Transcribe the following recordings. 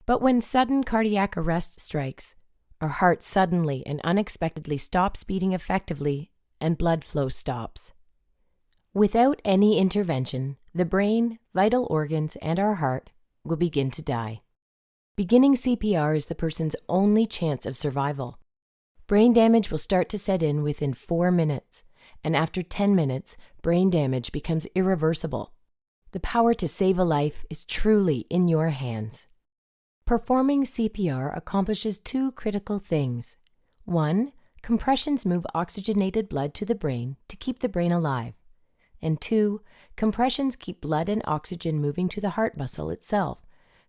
But when sudden cardiac arrest strikes, our heart suddenly and unexpectedly stops beating effectively and blood flow stops. Without any intervention, the brain, vital organs, and our heart will begin to die. Beginning CPR is the person's only chance of survival. Brain damage will start to set in within 4 minutes, and after 10 minutes, brain damage becomes irreversible. The power to save a life is truly in your hands. Performing CPR accomplishes 2 critical things. 1, compressions move oxygenated blood to the brain to keep the brain alive. And 2, compressions keep blood and oxygen moving to the heart muscle itself,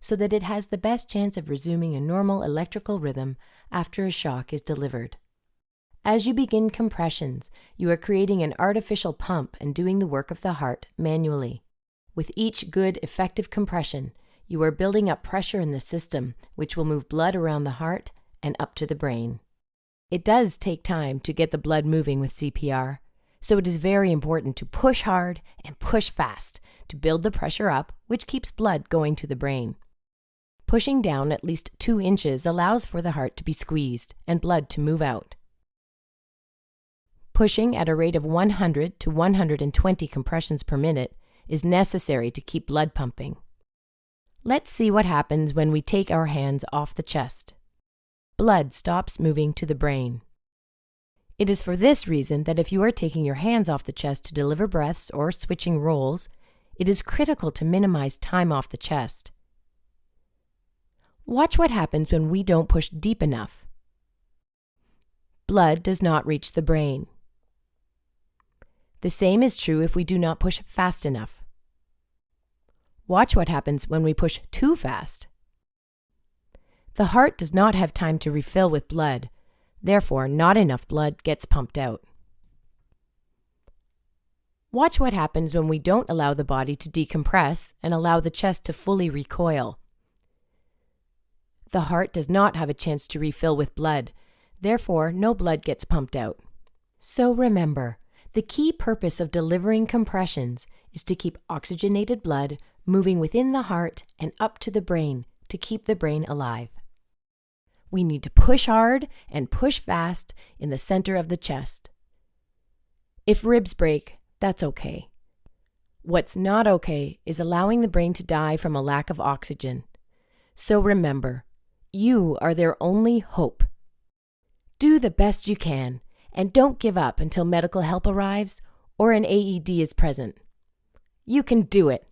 so that it has the best chance of resuming a normal electrical rhythm after a shock is delivered. As you begin compressions, you are creating an artificial pump and doing the work of the heart manually. With each good, effective compression, you are building up pressure in the system, which will move blood around the heart and up to the brain. It does take time to get the blood moving with CPR, so it is very important to push hard and push fast to build the pressure up, which keeps blood going to the brain. Pushing down at least 2 inches allows for the heart to be squeezed and blood to move out. Pushing at a rate of 100 to 120 compressions per minute is necessary to keep blood pumping. Let's see what happens when we take our hands off the chest. Blood stops moving to the brain. It is for this reason that if you are taking your hands off the chest to deliver breaths or switching roles, it is critical to minimize time off the chest. Watch what happens when we don't push deep enough. Blood does not reach the brain. The same is true if we do not push fast enough. Watch what happens when we push too fast. The heart does not have time to refill with blood, therefore not enough blood gets pumped out. Watch what happens when we don't allow the body to decompress and allow the chest to fully recoil. The heart does not have a chance to refill with blood, therefore no blood gets pumped out. So remember, the key purpose of delivering compressions is to keep oxygenated blood moving within the heart and up to the brain to keep the brain alive. We need to push hard and push fast in the center of the chest. If ribs break, that's okay. What's not okay is allowing the brain to die from a lack of oxygen. So remember, you are their only hope. Do the best you can, and don't give up until medical help arrives or an AED is present. You can do it.